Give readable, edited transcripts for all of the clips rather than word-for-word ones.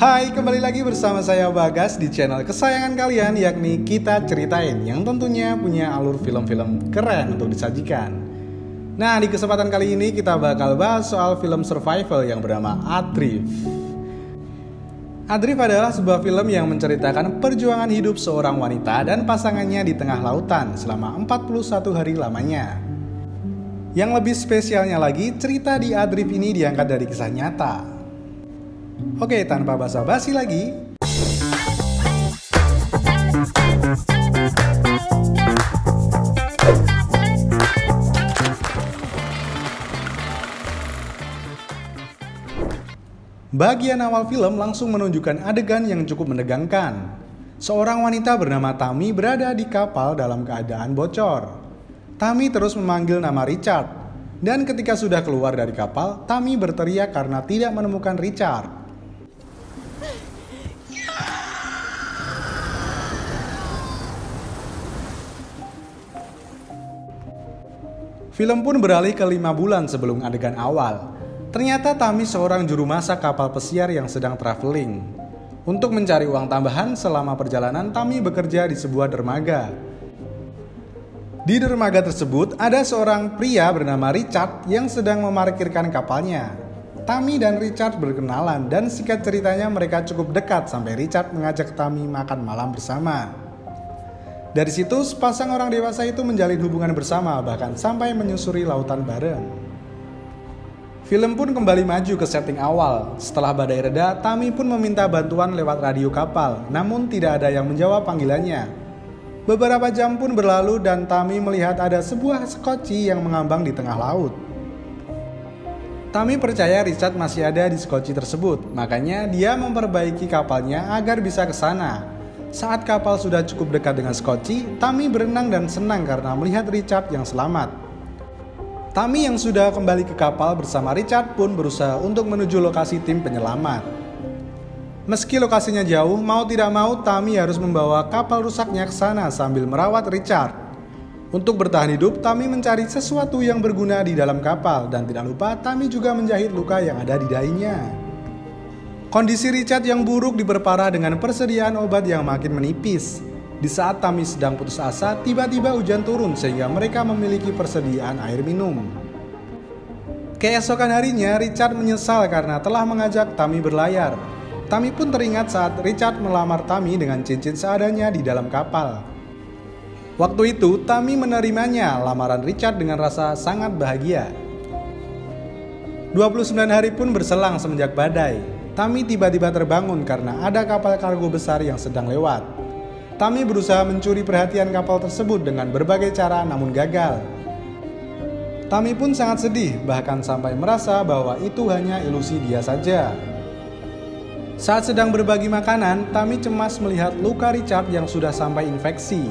Hai, kembali lagi bersama saya Bagas di channel kesayangan kalian, yakni Kita Ceritain, yang tentunya punya alur film-film keren untuk disajikan. Nah, di kesempatan kali ini kita bakal bahas soal film survival yang bernama Adrift. Adrift adalah sebuah film yang menceritakan perjuangan hidup seorang wanita dan pasangannya di tengah lautan selama 41 hari lamanya. Yang lebih spesialnya lagi, cerita di Adrift ini diangkat dari kisah nyata. Oke, tanpa basa-basi lagi, bagian awal film langsung menunjukkan adegan yang cukup menegangkan. Seorang wanita bernama Tammy berada di kapal dalam keadaan bocor. Tammy terus memanggil nama Richard, dan ketika sudah keluar dari kapal, Tammy berteriak karena tidak menemukan Richard. Film pun beralih ke 5 bulan sebelum adegan awal. Ternyata Tammy seorang juru masak kapal pesiar yang sedang traveling. Untuk mencari uang tambahan selama perjalanan, Tammy bekerja di sebuah dermaga. Di dermaga tersebut ada seorang pria bernama Richard yang sedang memarkirkan kapalnya. Tammy dan Richard berkenalan dan singkat ceritanya mereka cukup dekat sampai Richard mengajak Tammy makan malam bersama. Dari situ, sepasang orang dewasa itu menjalin hubungan bersama, bahkan sampai menyusuri lautan bareng. Film pun kembali maju ke setting awal. Setelah badai reda, Tammy pun meminta bantuan lewat radio kapal, namun tidak ada yang menjawab panggilannya. Beberapa jam pun berlalu dan Tammy melihat ada sebuah skoci yang mengambang di tengah laut. Tammy percaya Richard masih ada di skoci tersebut, makanya dia memperbaiki kapalnya agar bisa ke sana. Saat kapal sudah cukup dekat dengan skoci, Tammy berenang dan senang karena melihat Richard yang selamat. Tammy yang sudah kembali ke kapal bersama Richard pun berusaha untuk menuju lokasi tim penyelamat. Meski lokasinya jauh, mau tidak mau Tammy harus membawa kapal rusaknya ke sana sambil merawat Richard. Untuk bertahan hidup, Tammy mencari sesuatu yang berguna di dalam kapal, dan tidak lupa Tammy juga menjahit luka yang ada di dahinya. Kondisi Richard yang buruk diperparah dengan persediaan obat yang makin menipis. Di saat Tammy sedang putus asa, tiba-tiba hujan turun sehingga mereka memiliki persediaan air minum. Keesokan harinya, Richard menyesal karena telah mengajak Tammy berlayar. Tammy pun teringat saat Richard melamar Tammy dengan cincin seadanya di dalam kapal. Waktu itu, Tammy menerimanya lamaran Richard dengan rasa sangat bahagia. 29 hari pun berselang semenjak badai. Tammy tiba-tiba terbangun karena ada kapal kargo besar yang sedang lewat. Tammy berusaha mencuri perhatian kapal tersebut dengan berbagai cara namun gagal. Tammy pun sangat sedih, bahkan sampai merasa bahwa itu hanya ilusi dia saja. Saat sedang berbagi makanan, Tammy cemas melihat luka Richard yang sudah sampai infeksi.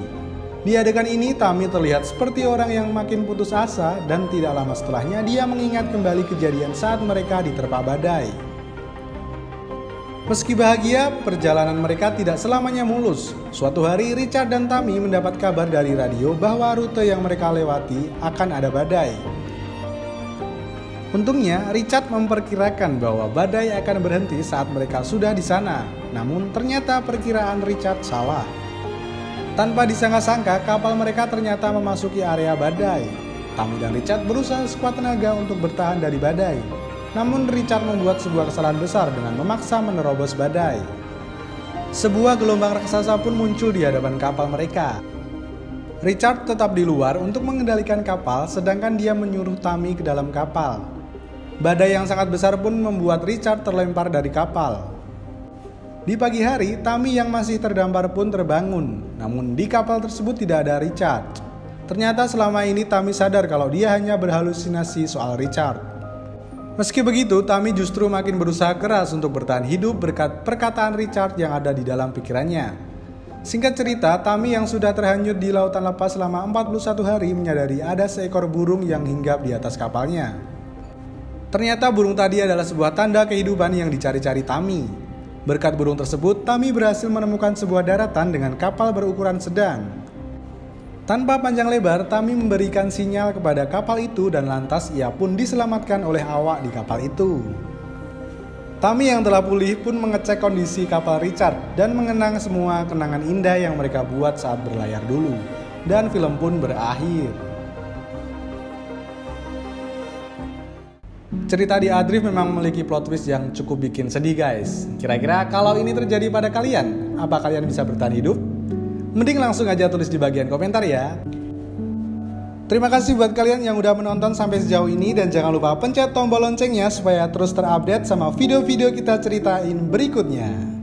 Di adegan ini, Tammy terlihat seperti orang yang makin putus asa, dan tidak lama setelahnya dia mengingat kembali kejadian saat mereka diterpa badai. Meski bahagia, perjalanan mereka tidak selamanya mulus. Suatu hari, Richard dan Tammy mendapat kabar dari radio bahwa rute yang mereka lewati akan ada badai. Untungnya, Richard memperkirakan bahwa badai akan berhenti saat mereka sudah di sana. Namun, ternyata perkiraan Richard salah. Tanpa disangka-sangka, kapal mereka ternyata memasuki area badai. Tammy dan Richard berusaha sekuat tenaga untuk bertahan dari badai. Namun Richard membuat sebuah kesalahan besar dengan memaksa menerobos badai. Sebuah gelombang raksasa pun muncul di hadapan kapal mereka. Richard tetap di luar untuk mengendalikan kapal, sedangkan dia menyuruh Tammy ke dalam kapal. Badai yang sangat besar pun membuat Richard terlempar dari kapal. Di pagi hari, Tammy yang masih terdampar pun terbangun. Namun di kapal tersebut tidak ada Richard. Ternyata selama ini Tammy sadar kalau dia hanya berhalusinasi soal Richard. Meski begitu, Tammy justru makin berusaha keras untuk bertahan hidup berkat perkataan Richard yang ada di dalam pikirannya. Singkat cerita, Tammy yang sudah terhanyut di lautan lepas selama 41 hari menyadari ada seekor burung yang hinggap di atas kapalnya. Ternyata burung tadi adalah sebuah tanda kehidupan yang dicari-cari Tammy. Berkat burung tersebut, Tammy berhasil menemukan sebuah daratan dengan kapal berukuran sedang. Tanpa panjang lebar, Tammy memberikan sinyal kepada kapal itu dan lantas ia pun diselamatkan oleh awak di kapal itu. Tami yang telah pulih pun mengecek kondisi kapal Richard dan mengenang semua kenangan indah yang mereka buat saat berlayar dulu. Dan film pun berakhir. Cerita di Adrift memang memiliki plot twist yang cukup bikin sedih guys. Kira-kira kalau ini terjadi pada kalian, apa kalian bisa bertahan hidup? Mending langsung aja tulis di bagian komentar ya. Terima kasih buat kalian yang udah menonton sampai sejauh ini dan jangan lupa pencet tombol loncengnya supaya terus terupdate sama video-video kita ceritain berikutnya.